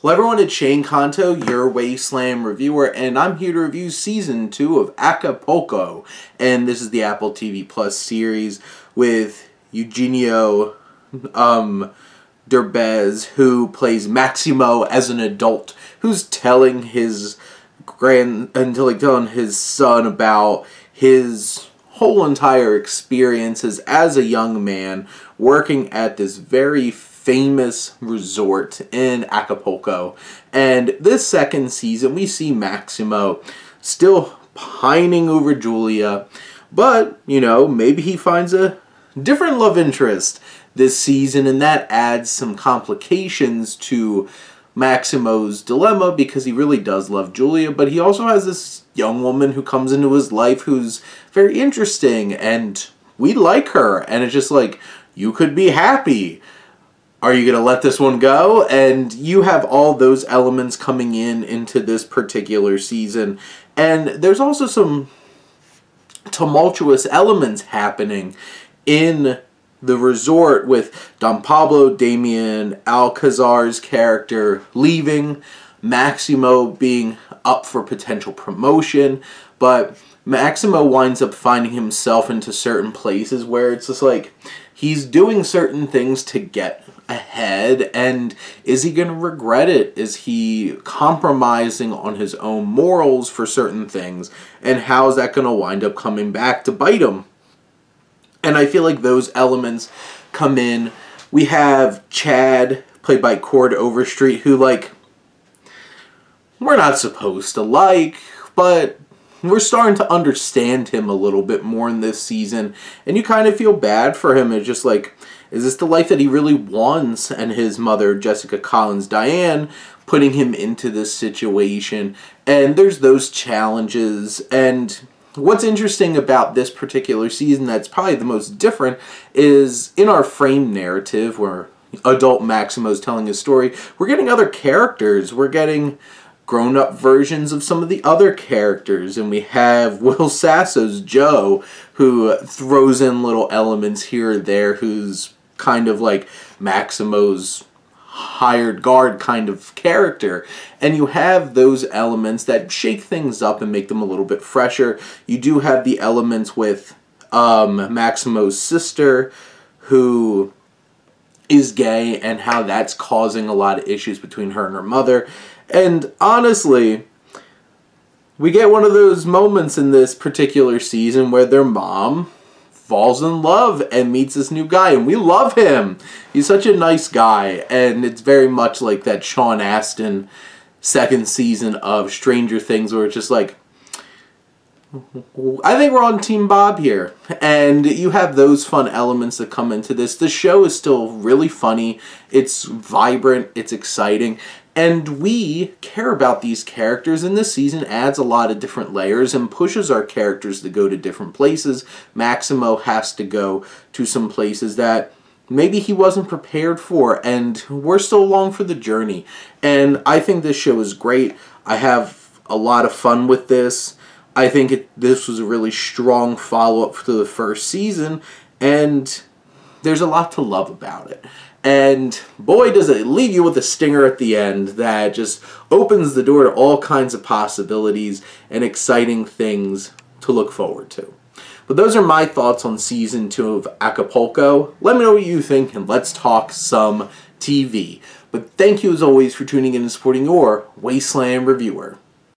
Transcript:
Hello everyone, it's Shane Kanto, your Wasteland reviewer, and I'm here to review Season 2 of Acapulco. And this is the Apple TV Plus series with Eugenio Derbez, who plays Maximo as an adult, who's telling his son about his whole entire experiences as a young man working at this very famous resort in Acapulco. And this second season, we see Maximo still pining over Julia, but, you know, maybe he finds a different love interest this season, and that adds some complications to Maximo's dilemma, because he really does love Julia, but he also has this young woman who comes into his life who's very interesting, and we like her, and it's just like, you could be happy. Are you going to let this one go? And you have all those elements coming into this particular season. And there's also some tumultuous elements happening in the resort, with Don Pablo Damian Alcazar's character leaving, Maximo being up for potential promotion, but Maximo winds up finding himself into certain places where it's just like, he's doing certain things to get ahead, and is he going to regret it? Is he compromising on his own morals for certain things? And how is that going to wind up coming back to bite him? And I feel like those elements come in. We have Chad, played by Cord Overstreet, who, like, we're not supposed to like, but we're starting to understand him a little bit more in this season, and you kind of feel bad for him. It's just like, is this the life that he really wants? And his mother, Jessica Collins Diane, putting him into this situation, and there's those challenges. And what's interesting about this particular season that's probably the most different is in our frame narrative, where adult Maximo's telling his story, we're getting other characters. We're getting grown-up versions of some of the other characters, and we have Will Sasso's Joe, who throws in little elements here or there, who's kind of like Maximo's hired guard kind of character. And you have those elements that shake things up and make them a little bit fresher. You do have the elements with Maximo's sister, who is gay, and how that's causing a lot of issues between her and her mother. And honestly, we get one of those moments in this particular season where their mom falls in love and meets this new guy, and we love him. He's such a nice guy, and it's very much like that Sean Astin second season of Stranger Things, where it's just like, I think we're on Team Bob here. And you have those fun elements that come into this. The show is still really funny. It's vibrant. It's exciting. And we care about these characters, and this season adds a lot of different layers and pushes our characters to go to different places. Maximo has to go to some places that maybe he wasn't prepared for, and we're still along for the journey. And I think this show is great. I have a lot of fun with this. I think this was a really strong follow-up to the first season, and there's a lot to love about it. And boy, does it leave you with a stinger at the end that just opens the door to all kinds of possibilities and exciting things to look forward to. But those are my thoughts on Season 2 of Acapulco. Let me know what you think, and let's talk some TV. But thank you as always for tuning in and supporting your Wasteland reviewer.